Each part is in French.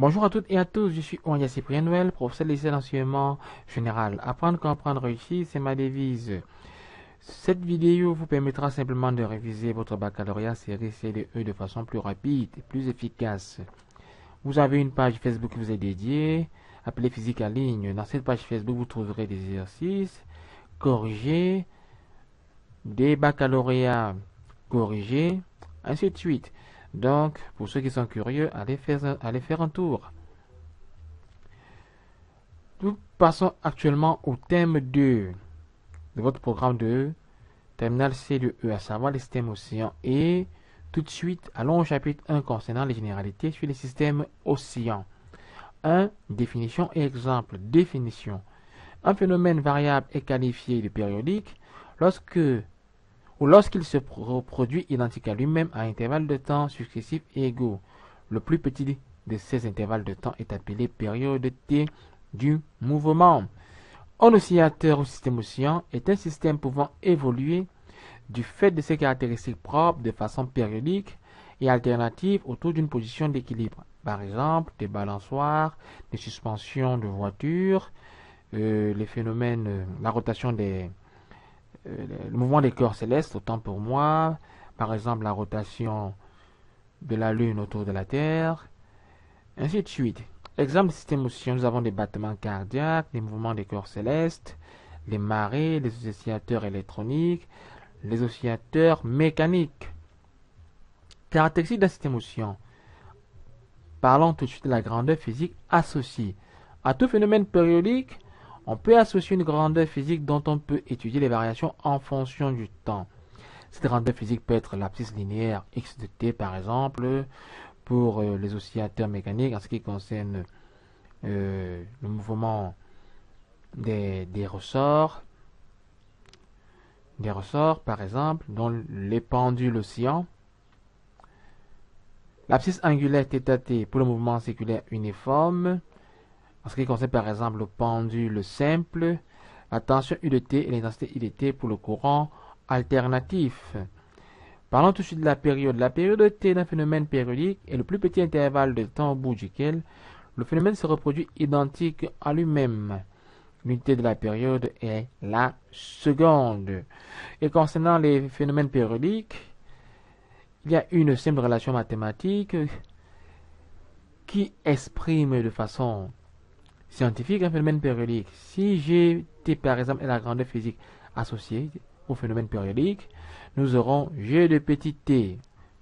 Bonjour à toutes et à tous, je suis Oanya Cyprien Noël, professeur de lycée d'enseignement général. Apprendre, comprendre, réussir, c'est ma devise. Cette vidéo vous permettra simplement de réviser votre baccalauréat série CDE de façon plus rapide et plus efficace. Vous avez une page Facebook qui vous est dédiée, appelée Physique en ligne. Dans cette page Facebook, vous trouverez des exercices corrigés, des baccalauréats corrigés, ainsi de suite. Donc, pour ceux qui sont curieux, allez faire un tour. Nous passons actuellement au thème 2 de votre programme de terminal C2E, à savoir les systèmes océans. Et tout de suite, allons au chapitre 1 concernant les généralités sur les systèmes océans. 1. Définition et exemple. Définition. Un phénomène variable est qualifié de périodique lorsqu'il se reproduit identique à lui-même à intervalles de temps successifs et égaux. Le plus petit de ces intervalles de temps est appelé période T du mouvement. Un oscillateur ou système oscillant est un système pouvant évoluer du fait de ses caractéristiques propres de façon périodique et alternative autour d'une position d'équilibre. Par exemple, des balançoires, des suspensions de voitures, les phénomènes, la rotation le mouvement des corps célestes, autant pour moi, par exemple la rotation de la Lune autour de la Terre, ainsi de suite. Exemple de système oscillant, nous avons des battements cardiaques, des mouvements des corps célestes, les marées, les oscillateurs électroniques, les oscillateurs mécaniques. Caractéristiques d'un système oscillant. Parlons tout de suite de la grandeur physique associée. À tout phénomène périodique, on peut associer une grandeur physique dont on peut étudier les variations en fonction du temps. Cette grandeur physique peut être l'abscisse linéaire x de t par exemple, pour les oscillateurs mécaniques en ce qui concerne le mouvement des ressorts, par exemple, dont les pendules oscillants. L'abscisse angulaire θt pour le mouvement séculaire uniforme, en ce qui concerne par exemple le pendule simple, la tension U de t et l'intensité I de t pour le courant alternatif. Parlons tout de suite de la période. La période T d'un phénomène périodique est le plus petit intervalle de temps au bout duquel le phénomène se reproduit identique à lui-même. L'unité de la période est la seconde. Et concernant les phénomènes périodiques, il y a une simple relation mathématique qui exprime de façon scientifique un phénomène périodique. Si Gt par exemple est la grandeur physique associée au phénomène périodique, nous aurons G de petit t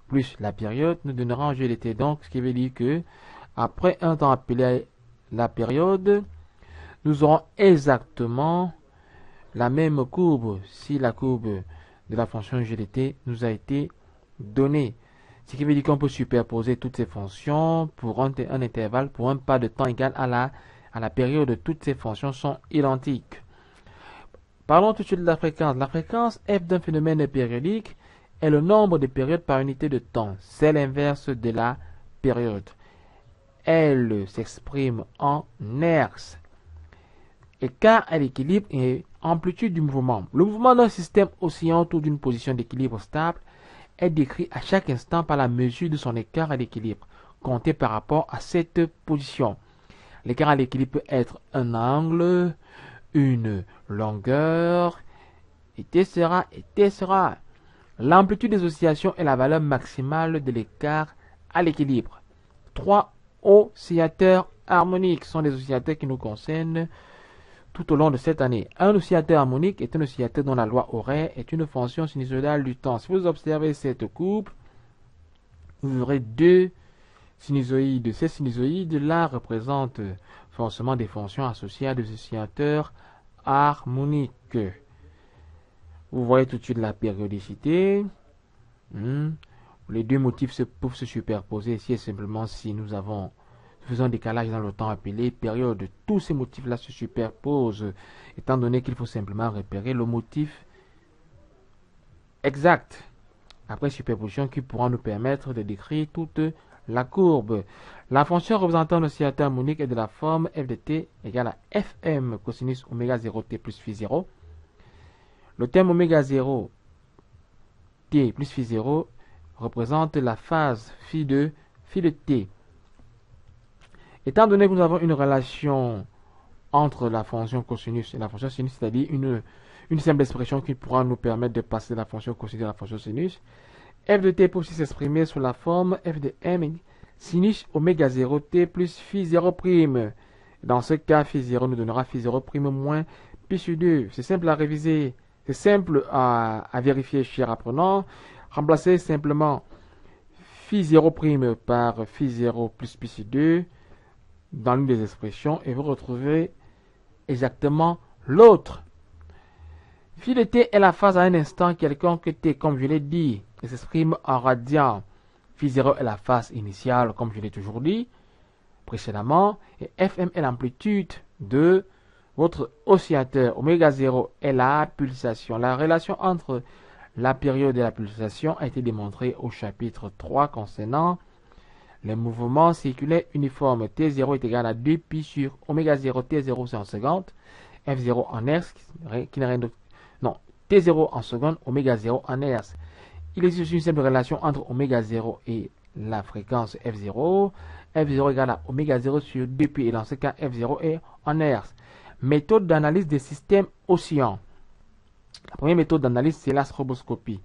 plus la période nous donnera G de t. Donc, ce qui veut dire que après un temps appelé la période, nous aurons exactement la même courbe si la courbe de la fonction G de t nous a été donnée. Ce qui veut dire qu'on peut superposer toutes ces fonctions pour un intervalle, pour un pas de temps égal à la période. Toutes ces fonctions sont identiques. Parlons tout de suite de la fréquence. La fréquence f d'un phénomène périodique est le nombre de périodes par unité de temps. C'est l'inverse de la période. Elle s'exprime en hertz. Écart à l'équilibre et amplitude du mouvement. Le mouvement d'un système oscillant autour d'une position d'équilibre stable est décrit à chaque instant par la mesure de son écart à l'équilibre, compté par rapport à cette position. L'écart à l'équilibre peut être un angle, une longueur, etc. L'amplitude des oscillations est la valeur maximale de l'écart à l'équilibre. 3 oscillateurs harmoniques sont des oscillateurs qui nous concernent tout au long de cette année. Un oscillateur harmonique est un oscillateur dont la loi horaire est une fonction sinusoïdale du temps. Si vous observez cette courbe, vous aurez deux sinusoïdes. Ces sinusoïdes-là représentent forcément des fonctions associées à des oscillateurs harmoniques. Vous voyez tout de suite la périodicité. Les deux motifs peuvent se superposer si et simplement si nous faisons un décalage dans le temps appelé période. Tous ces motifs-là se superposent, étant donné qu'il faut simplement repérer le motif exact après superposition qui pourra nous permettre de décrire toute la courbe. La fonction représentant un oscillateur harmonique est de la forme f de t égale à fm cosinus oméga 0 t plus phi 0. Le terme oméga 0 t plus phi 0 représente la phase phi de t. Étant donné que nous avons une relation entre la fonction cosinus et la fonction sinus, c'est-à-dire une simple expression qui pourra nous permettre de passer de la fonction cosinus à la fonction sinus, f de t peut aussi s'exprimer sous la forme f de m sinus oméga 0 t plus phi 0 prime. Dans ce cas, phi 0 nous donnera phi 0 prime moins pi sur 2. C'est simple à réviser, c'est simple à vérifier, cher apprenant. Remplacez simplement phi 0 prime par phi 0 plus pi sur 2 dans l'une des expressions et vous retrouvez exactement l'autre. Phi de t est la phase à un instant quelconque t, comme je l'ai dit, et s'exprime en radian. Phi 0 est la phase initiale, comme je l'ai toujours dit précédemment, et fm est l'amplitude de votre oscillateur. Oméga 0 est la pulsation. La relation entre la période et la pulsation a été démontrée au chapitre 3 concernant les mouvements circulaires uniformes. T0 est égal à 2 pi sur oméga 0, T0 c'est en seconde, F0 en hertz, qui n'est rien d'autre. Non, T0 en seconde, oméga 0 en hertz. Il existe une simple relation entre oméga 0 et la fréquence F0. F0 égale à oméga 0 sur 2pi, et dans ce cas, F0 est en hertz. Méthode d'analyse des systèmes oscillants. La première méthode d'analyse, c'est la stroboscopie.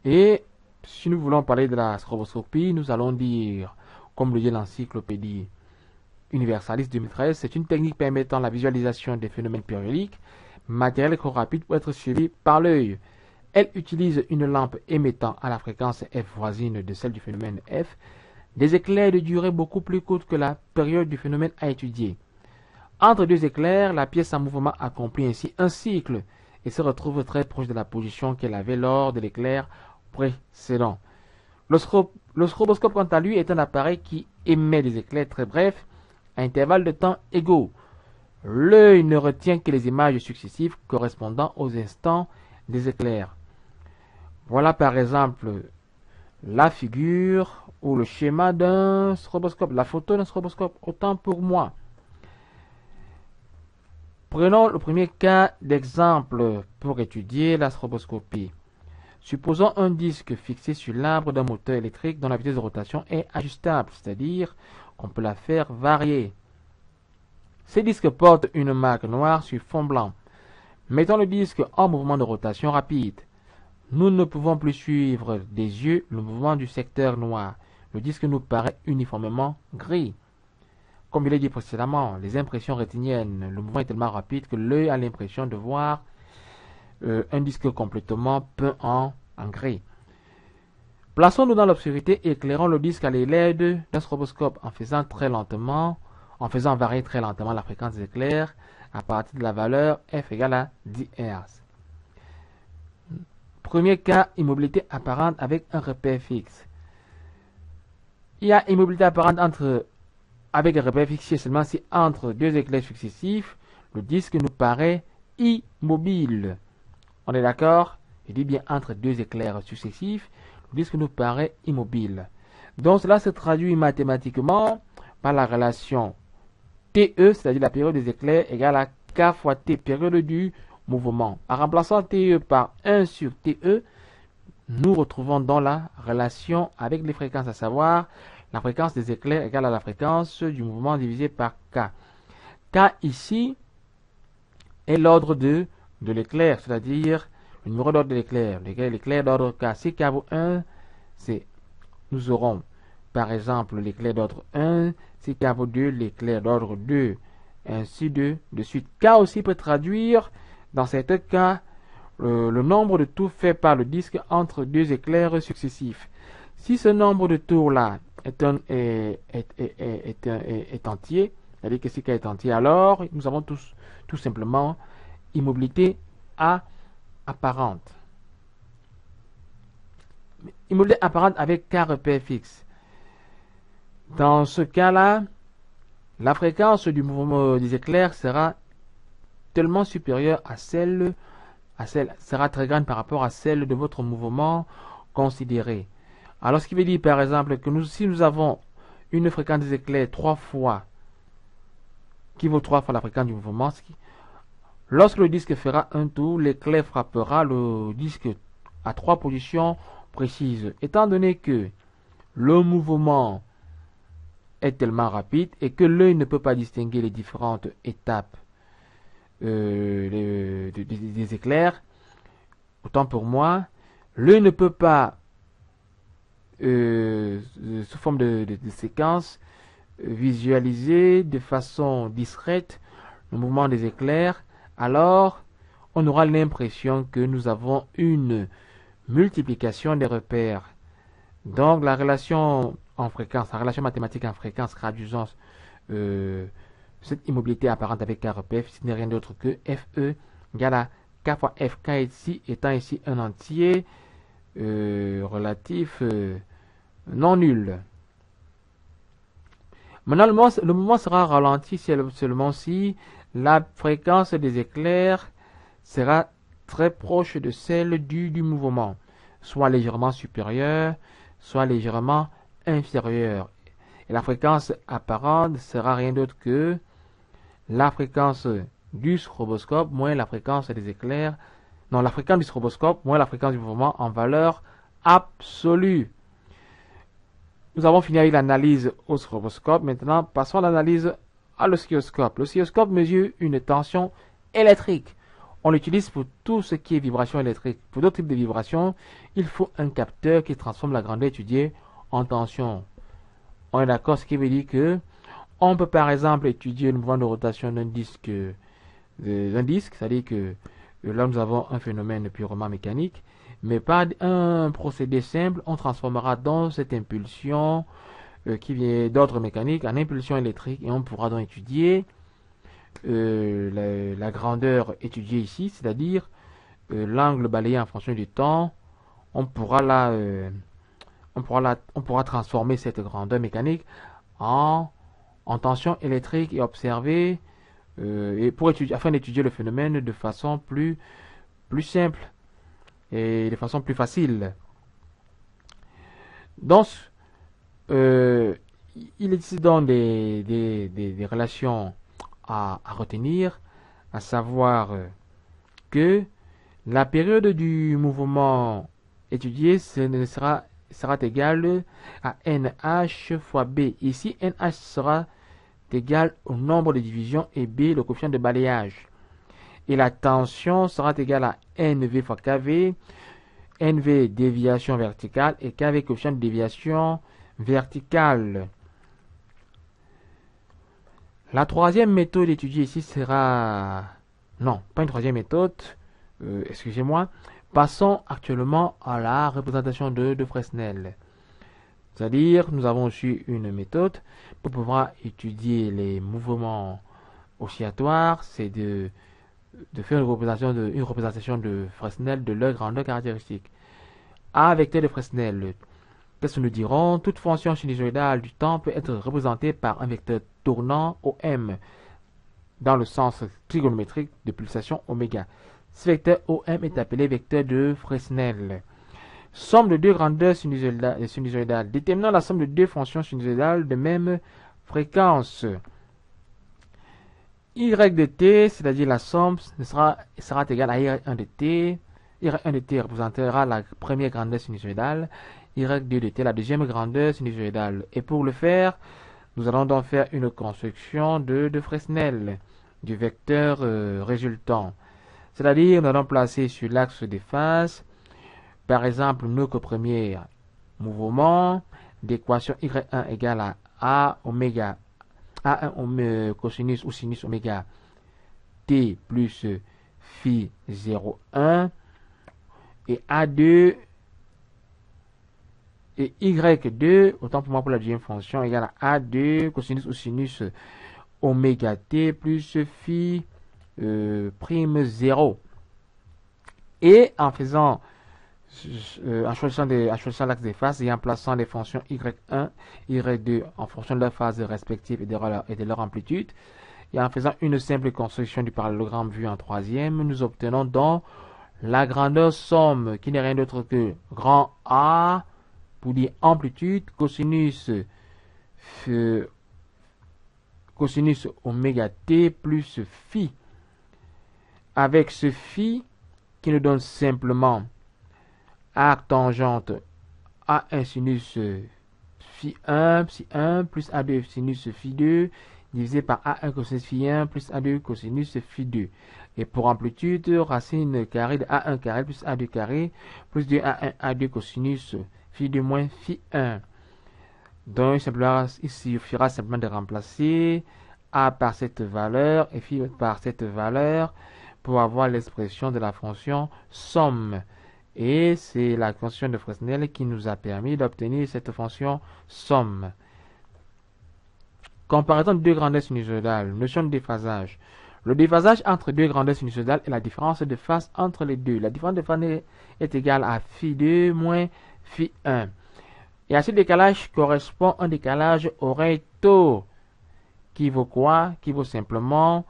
Et si nous voulons parler de la stroboscopie, nous allons dire, comme le dit l'encyclopédie Universalis 2013, c'est une technique permettant la visualisation des phénomènes périodiques, matériel trop rapide pour être suivi par l'œil. Elle utilise une lampe émettant à la fréquence F voisine de celle du phénomène F des éclairs de durée beaucoup plus courte que la période du phénomène à étudier. Entre deux éclairs, la pièce en mouvement accomplit ainsi un cycle et se retrouve très proche de la position qu'elle avait lors de l'éclair précédent. Le stroboscope, quant à lui, est un appareil qui émet des éclairs très brefs à intervalles de temps égaux. L'œil ne retient que les images successives correspondant aux instants des éclairs. Voilà par exemple la figure ou le schéma d'un stroboscope, la photo d'un stroboscope, autant pour moi. Prenons le premier cas d'exemple pour étudier la stroboscopie. Supposons un disque fixé sur l'arbre d'un moteur électrique dont la vitesse de rotation est ajustable, c'est-à-dire qu'on peut la faire varier. Ce disque porte une marque noire sur fond blanc. Mettons le disque en mouvement de rotation rapide. Nous ne pouvons plus suivre des yeux le mouvement du secteur noir. Le disque nous paraît uniformément gris. Comme je l'ai dit précédemment, les impressions rétiniennes, le mouvement est tellement rapide que l'œil a l'impression de voir un disque complètement peint en gris. Plaçons-nous dans l'obscurité et éclairons le disque à l'aide d'un stroboscope en faisant varier très lentement la fréquence des éclairs à partir de la valeur f égale à 10 Hz. Premier cas, immobilité apparente avec un repère fixe. Il y a immobilité apparente avec un repère fixé seulement si entre deux éclairs successifs, le disque nous paraît immobile. On est d'accord? Je dis bien entre deux éclairs successifs, le disque nous paraît immobile. Donc cela se traduit mathématiquement par la relation TE, c'est-à-dire la période des éclairs, égale à K fois T, période du mouvement. En remplaçant TE par 1 sur TE, nous retrouvons dans la relation avec les fréquences, à savoir la fréquence des éclairs égale à la fréquence du mouvement divisé par K. K ici est l'ordre de l'éclair, c'est-à-dire le numéro d'ordre de l'éclair. L'éclair d'ordre K, si K vaut 1, nous aurons par exemple l'éclair d'ordre 1, si K vaut 2, l'éclair d'ordre 2, ainsi de suite. K aussi peut traduire, dans certains cas, le nombre de tours faits par le disque entre deux éclairs successifs. Si ce nombre de tours-là est entier, c'est-à-dire que si K est entier, alors nous avons tout simplement immobilité apparente. Immobilité apparente avec K repère fixe. Dans ce cas-là, la fréquence du mouvement des éclairs sera tellement supérieure sera très grande par rapport à celle de votre mouvement considéré. Alors, ce qui veut dire, par exemple, que si nous avons une fréquence des éclairs qui vaut 3 fois la fréquence du mouvement, lorsque le disque fera un tour, l'éclair frappera le disque à 3 positions précises. Étant donné que le mouvement est tellement rapide et que l'œil ne peut pas distinguer les différentes étapes des éclairs, autant pour moi, l'œil ne peut pas, sous forme de séquence, visualiser de façon discrète le mouvement des éclairs. Alors, on aura l'impression que nous avons une multiplication des repères. Donc, la relation en fréquence, la relation mathématique en fréquence traduisant cette immobilité apparente avec K repère, ce n'est rien d'autre que FE égale à K fois F. K ici étant ici un entier relatif non nul. Maintenant, le mouvement sera ralenti seulement si la fréquence des éclairs sera très proche de celle du mouvement, soit légèrement supérieure, soit légèrement inférieure. Et la fréquence apparente sera rien d'autre que la fréquence du stroboscope moins la fréquence des éclairs, non, la fréquence du stroboscope moins la fréquence du mouvement en valeur absolue. Nous avons fini avec l'analyse au stroboscope. Maintenant, passons à l'analyse à l'oscilloscope. L'oscilloscope mesure une tension électrique. On l'utilise pour tout ce qui est vibration électrique. Pour d'autres types de vibrations, il faut un capteur qui transforme la grandeur étudiée en tension. On est d'accord, ce qui veut dire que on peut par exemple étudier le mouvement de rotation d'un disque, c'est-à-dire que là nous avons un phénomène purement mécanique, mais par un procédé simple, on transformera donc cette impulsion qui vient d'ordre mécanique en impulsion électrique et on pourra donc étudier la grandeur étudiée ici, c'est-à-dire l'angle balayé en fonction du temps. On pourra transformer cette grandeur mécanique en tension électrique et observer afin d'étudier le phénomène de façon plus simple et de façon plus facile. Donc, il existe donc des relations à retenir, à savoir que la période du mouvement étudié sera égale à NH fois B. Ici, NH sera égal au nombre de divisions et B, le coefficient de balayage. Et la tension sera égale à NV fois KV, NV déviation verticale et KV coefficient de déviation verticale. La troisième méthode étudiée ici sera... Non, pas une troisième méthode, excusez-moi. Passons actuellement à la représentation de Fresnel. C'est-à-dire, nous avons aussi une méthode pour pouvoir étudier les mouvements oscillatoires, c'est de faire une représentation de Fresnel de leur grandeur caractéristique. A vecteur de Fresnel. Qu'est-ce que nous dirons? Toute fonction sinusoïdale du temps peut être représentée par un vecteur tournant OM dans le sens trigonométrique de pulsation oméga. Ce vecteur OM est appelé vecteur de Fresnel. Somme de deux grandeurs sinusoïdales. Déterminons la somme de deux fonctions sinusoïdales de même fréquence. Y de t, c'est-à-dire la somme, sera égale à y1 de t. Y1 de t représentera la première grandeur sinusoïdale. Y2 de t, la deuxième grandeur sinusoïdale. Et pour le faire, nous allons donc faire une construction de Fresnel, du vecteur résultant. C'est-à-dire, nous allons placer sur l'axe des phases, par exemple, nous que premier mouvement d'équation y1 égale à oméga A1 cosinus ou sinus oméga t plus phi 0,1 et A2 et y2, autant pour moi pour la deuxième fonction, égale à A2 cosinus ou sinus oméga t plus phi prime 0. Et en faisant en choisissant l'axe des phases et en plaçant les fonctions y1, y2 en fonction de leurs phases respectives et de leur amplitude, et en faisant une simple construction du parallélogramme vu en troisième, nous obtenons donc la grandeur somme qui n'est rien d'autre que grand A pour dire amplitude cosinus oméga t plus phi, avec ce phi qui nous donne simplement arc tangente à un sinus phi 1 plus A2 sinus phi 2 divisé par A1 cosinus phi 1 plus A2 cosinus phi 2. Et pour amplitude, racine carrée de A1 carré plus A2 carré plus 2A1 A2 cosinus phi 2 moins phi 1. Donc il suffira simplement de remplacer A par cette valeur et phi par cette valeur pour avoir l'expression de la fonction somme. Et c'est la fonction de Fresnel qui nous a permis d'obtenir cette fonction somme. Comparaison de deux grandeurs sinusoïdales. Notion de déphasage. Le déphasage entre deux grandeurs sinusoïdales est la différence de phase entre les deux. La différence de phase est égale à phi 2 moins phi 1. Et à ce décalage correspond un décalage au recto qui vaut quoi? Qui vaut simplement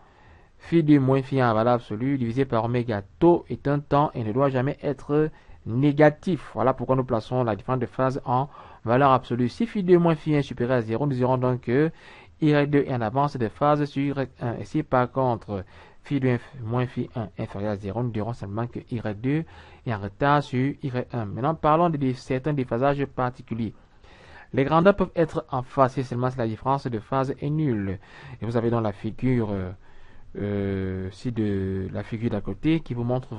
phi 2 moins phi 1 en valeur absolue divisé par oméga. Taux est un temps et ne doit jamais être négatif. Voilà pourquoi nous plaçons la différence de phase en valeur absolue. Si phi 2 moins phi 1 est supérieur à 0, nous dirons donc que Y2 est en avance de phase sur Y1. Et si par contre phi 2 moins phi 1 est inférieur à 0, nous dirons simplement que Y2 est en retard sur Y1. Maintenant, parlons de certains déphasages particuliers. Les grandeurs peuvent être en phase si seulement la différence de phase est nulle. Et vous avez dans la figure de la figure d'à côté qui vous montre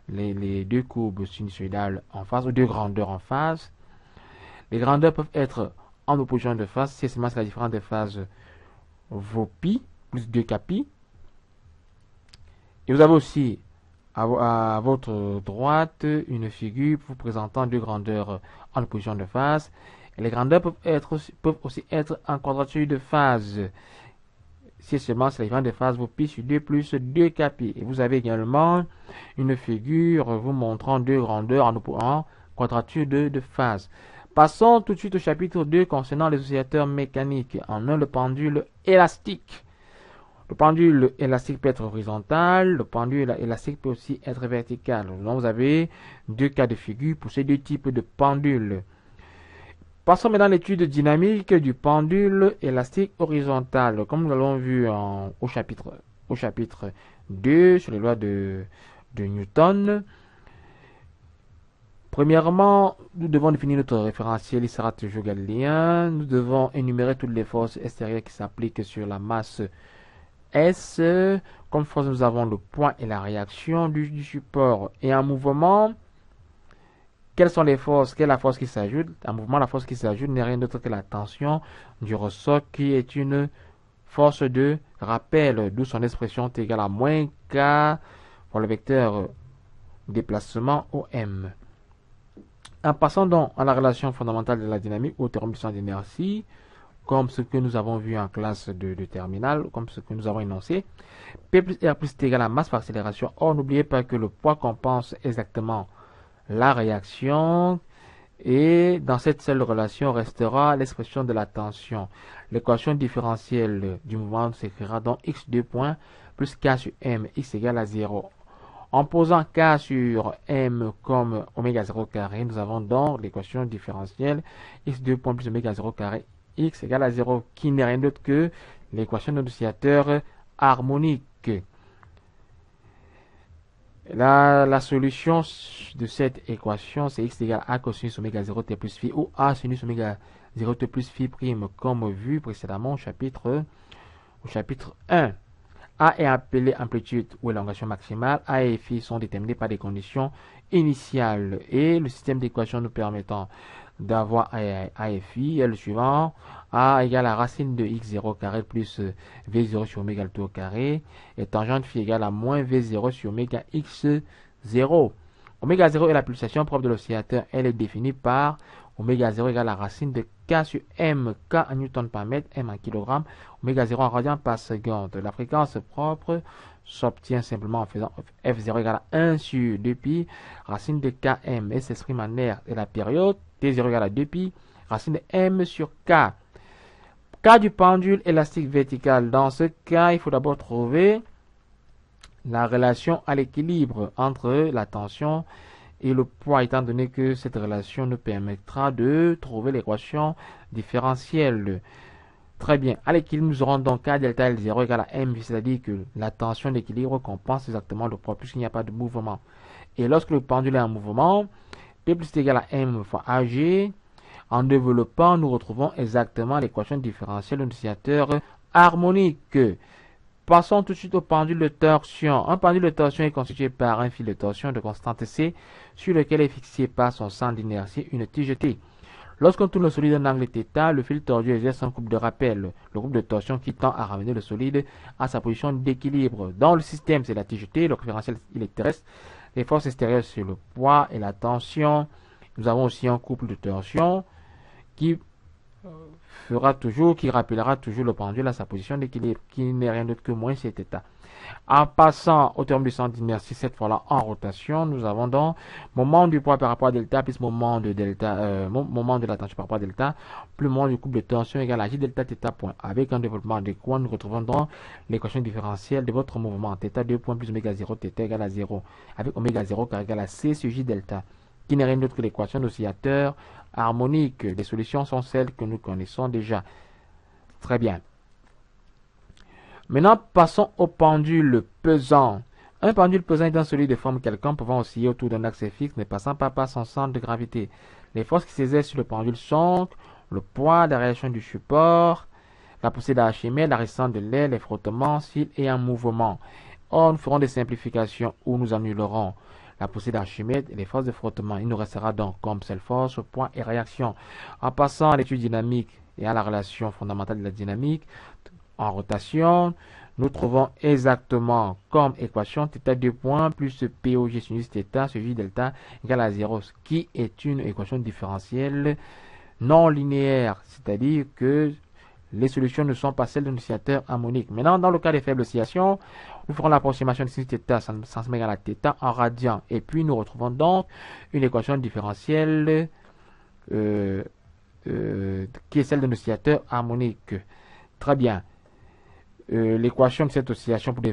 les deux courbes sinusoïdales en phase ou deux grandeurs en phase. Les grandeurs peuvent être en opposition de phase si seulement la différence de phase vaut pi plus 2k pi. Et vous avez aussi à votre droite une figure vous présentant deux grandeurs en opposition de phase. Et les grandeurs peuvent aussi être en quadrature de phase si seulement la différence de phase vaut pi sur 2 plus 2k pi. Et vous avez également une figure vous montrant deux grandeurs en quadrature de phase. Passons tout de suite au chapitre 2 concernant les oscillateurs mécaniques. En un, le pendule élastique. Le pendule élastique peut être horizontal, le pendule élastique peut aussi être vertical. Donc vous avez deux cas de figure pour ces deux types de pendules. Passons maintenant à l'étude dynamique du pendule élastique horizontal. Comme nous l'avons vu au chapitre 2 sur les lois de Newton. Premièrement, nous devons définir notre référentiel, il sera toujours galiléen. Nous devons énumérer toutes les forces extérieures qui s'appliquent sur la masse S. Comme force, nous avons le poids et la réaction du support. Et en mouvement, quelles sont les forces? Quelle est la force qui s'ajoute? En mouvement, la force qui s'ajoute n'est rien d'autre que la tension du ressort qui est une force de rappel, d'où son expression est égale à moins K pour le vecteur déplacement OM. En passant donc à la relation fondamentale de la dynamique ou théorème d'inertie, comme ce que nous avons vu en classe de terminale, comme ce que nous avons énoncé, P plus R plus est égal à masse par accélération. Or, n'oubliez pas que le poids compense exactement la réaction et dans cette seule relation restera l'expression de la tension. L'équation différentielle du mouvement s'écrira donc x2 points plus k sur m, x égale à 0. En posant k sur m comme oméga 0 carré, nous avons donc l'équation différentielle x2 points plus oméga 0 carré x égale à 0, qui n'est rien d'autre que l'équation de l'oscillateur harmonique. La solution de cette équation, c'est x égale à cosinus oméga 0 t plus phi ou a sinus oméga 0 t plus phi prime, comme vu précédemment au chapitre 1. A est appelé amplitude ou élongation maximale. A et phi sont déterminés par des conditions initiales. Et le système d'équations nous permettant d'avoir A et phi est le suivant. A égale à racine de x0 carré plus v0 sur oméga le tout au carré. Et tangente phi égale à moins v0 sur oméga x0. Oméga 0 est la pulsation propre de l'oscillateur. Elle est définie par oméga 0 égale à racine de k sur m, k en newton par mètre, m en kilogramme, oméga 0 en radian par seconde. La fréquence propre s'obtient simplement en faisant f0 égale à 1 sur 2pi, racine de km, et s'exprime en r et la période, t0 égale à 2pi, racine de m sur k. Cas du pendule élastique vertical. Dans ce cas, il faut d'abord trouver la relation à l'équilibre entre la tension et le poids, étant donné que cette relation nous permettra de trouver l'équation différentielle. Très bien. À l'équilibre, nous aurons donc K delta L0 égale à M, c'est-à-dire que la tension d'équilibre compense exactement le poids, puisqu'il n'y a pas de mouvement. Et lorsque le pendule est en mouvement, P plus T égale à M fois AG, En développant, nous retrouvons exactement l'équation différentielle d'un oscillateur harmonique. Passons tout de suite au pendule de torsion. Un pendule de torsion est constitué par un fil de torsion de constante C sur lequel est fixé par son centre d'inertie une tige T. Lorsqu'on tourne le solide en angle θ, le fil tordu exerce un groupe de rappel, le groupe de torsion qui tend à ramener le solide à sa position d'équilibre. Dans le système, c'est la tige T, le référentiel il est terrestre, les forces extérieures sur le poids et la tension. Nous avons aussi un couple de torsion qui rappellera toujours le pendule à sa position d'équilibre, qui n'est rien d'autre que moins cet état. En passant au terme du centre d'inertie, cette fois-là en rotation, nous avons donc moment du poids par rapport à delta plus moment de la tension par rapport à delta plus moment du couple de tension égale à J delta θ point. Avec un développement adéquat, nous retrouvons donc l'équation différentielle de votre mouvement θ2 point plus oméga 0 θ égale à 0 avec oméga 0 car égale à C sur J delta, qui n'est rien d'autre que l'équation d'oscillateur harmonique. Les solutions sont celles que nous connaissons déjà. Très bien. Maintenant, passons au pendule pesant. Un pendule pesant est un solide de forme quelconque pouvant osciller autour d'un axe fixe ne passant pas par son centre de gravité. Les forces qui s'exercent sur le pendule sont le poids, la réaction du support, la poussée d'Archimède, la résistance de l'air, les frottements, s'il est en mouvement. Or, nous ferons des simplifications où nous annulerons la poussée d'Archimède et les forces de frottement. Il nous restera donc comme seule force, poids et réaction. En passant à l'étude dynamique et à la relation fondamentale de la dynamique, en rotation, nous trouvons exactement comme équation θ2 point plus POG sinus θ sur J delta égale à 0, qui est une équation différentielle non linéaire, c'est-à-dire que les solutions ne sont pas celles d'un oscillateur harmonique. Maintenant, dans le cas des faibles oscillations, nous ferons l'approximation de sinus θ sans égale à θ en radian. Et puis, nous retrouvons donc une équation différentielle qui est celle d'un oscillateur harmonique. Très bien. L'équation de cette oscillation de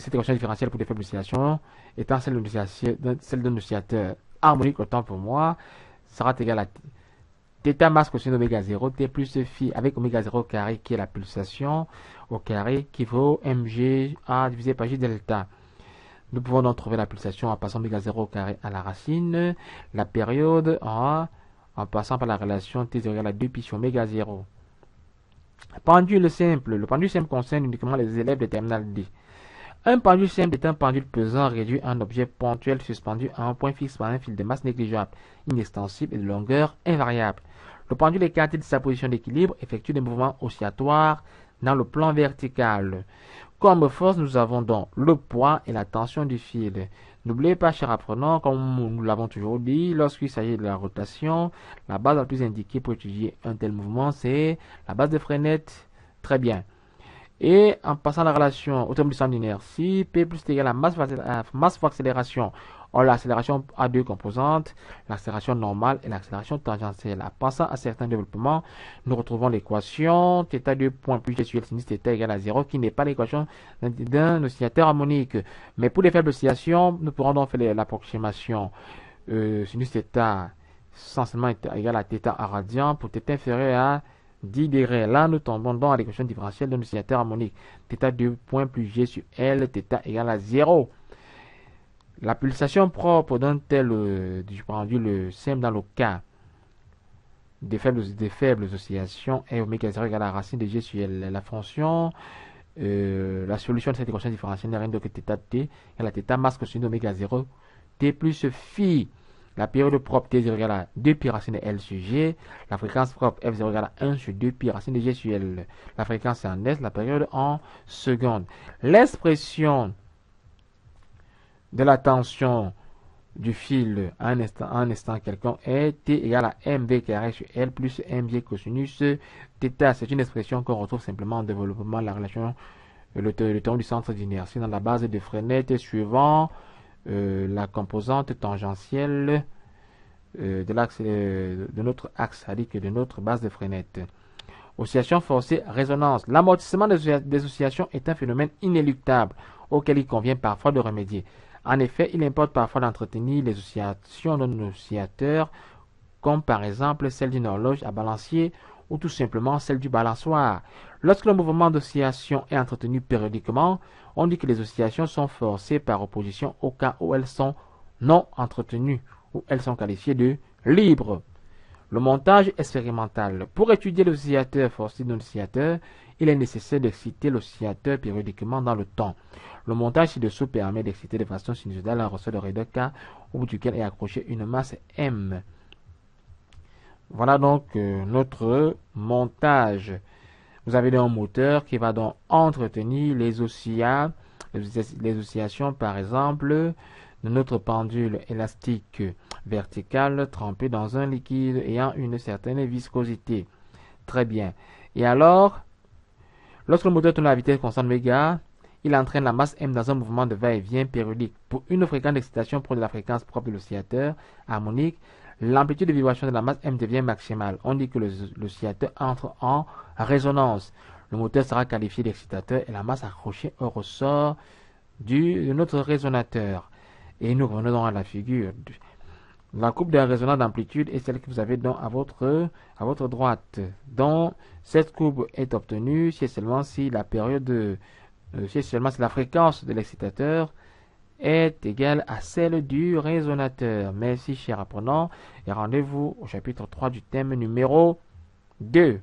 cette équation différentielle pour des faibles oscillations étant celle d'un oscillateur harmonique, autant pour moi, sera égale à θ masse cosine oméga 0, t plus phi avec oméga 0 carré qui est la pulsation au carré qui vaut mg a divisé par j delta. Nous pouvons donc trouver la pulsation en passant oméga 0 carré à la racine, la période en passant par la relation t0 égale à 2 pi sur oméga 0. Pendule simple. Le pendule simple concerne uniquement les élèves de terminale D. Un pendule simple est un pendule pesant réduit en objet ponctuel suspendu à un point fixe par un fil de masse négligeable, inextensible et de longueur invariable. Le pendule écarté de sa position d'équilibre effectue des mouvements oscillatoires dans le plan vertical. Comme force, nous avons donc le poids et la tension du fil. N'oubliez pas, chers apprenants, comme nous l'avons toujours dit, lorsqu'il s'agit de la rotation, la base la plus indiquée pour étudier un tel mouvement, c'est la base de Fresnel. Très bien. Et en passant la relation au terme du centre d'inertie, P plus T égale à masse fois accélération. Or, l'accélération a deux composantes, l'accélération normale et l'accélération tangentielle. En passant à certains développements, nous retrouvons l'équation θ2 point plus G sur L sinus θ égale à 0, qui n'est pas l'équation d'un oscillateur harmonique. Mais pour les faibles oscillations, nous pourrons donc faire l'approximation sinus θ sensiblement égale à θ en radian pour θ inférieur à 10 degrés. Là, nous tombons donc à l'équation différentielle d'un oscillateur harmonique. θ2 point plus G sur L, θ égale à 0. La pulsation propre d'un tel du pendule simple dans le cas des faibles oscillations est oméga 0 égale à la racine de G sur L. La fonction, la solution de cette équation différentielle n'est rien d'autre que θt égale à θ masse cosine oméga 0 t plus phi. La période propre T0 égale à 2 pi racine de L sur G. La fréquence propre F0 égale à 1 sur 2 pi racine de G sur L. La fréquence est en S, la période en secondes. L'expression de la tension du fil à un instant quelconque est T égale à mv carré sur L plus mv cosinus θ. C'est une expression qu'on retrouve simplement en développement de la relation, le terme du centre d'inertie dans la base de Fresnel suivant la composante tangentielle de notre axe, c'est-à-dire que de notre base de Fresnel. Oscillation forcée, résonance. L'amortissement des oscillations est un phénomène inéluctable auquel il convient parfois de remédier. En effet, il importe parfois d'entretenir les oscillations d'un oscillateur, comme par exemple celle d'une horloge à balancier ou tout simplement celle du balançoire. Lorsque le mouvement d'oscillation est entretenu périodiquement, on dit que les oscillations sont forcées par opposition au cas où elles sont non entretenues, ou elles sont qualifiées de libres. Le montage expérimental. Pour étudier l'oscillateur forcé d'un oscillateur, il est nécessaire d'exciter l'oscillateur périodiquement dans le temps. Le montage ci-dessous permet d'exciter de façon sinusoïdale un ressort de raideur K au bout duquel est accrochée une masse M. Voilà donc notre montage. Vous avez donc un moteur qui va donc entretenir les oscillations, par exemple, de notre pendule élastique verticale trempée dans un liquide ayant une certaine viscosité. Très bien. Et alors, lorsque le moteur tourne à la vitesse constante méga, il entraîne la masse M dans un mouvement de va-et-vient périodique. Pour une fréquence d'excitation proche de la fréquence propre de l'oscillateur harmonique, l'amplitude de vibration de la masse M devient maximale. On dit que l'oscillateur entre en résonance. Le moteur sera qualifié d'excitateur et la masse accrochée au ressort de notre résonateur. Et nous revenons donc à la figure. La courbe de résonance d'amplitude est celle que vous avez donc à votre droite. Donc, cette courbe est obtenue si seulement si la période si seulement si la fréquence de l'excitateur est égale à celle du résonateur. Merci chers apprenants et rendez-vous au chapitre 3 du thème numéro 2.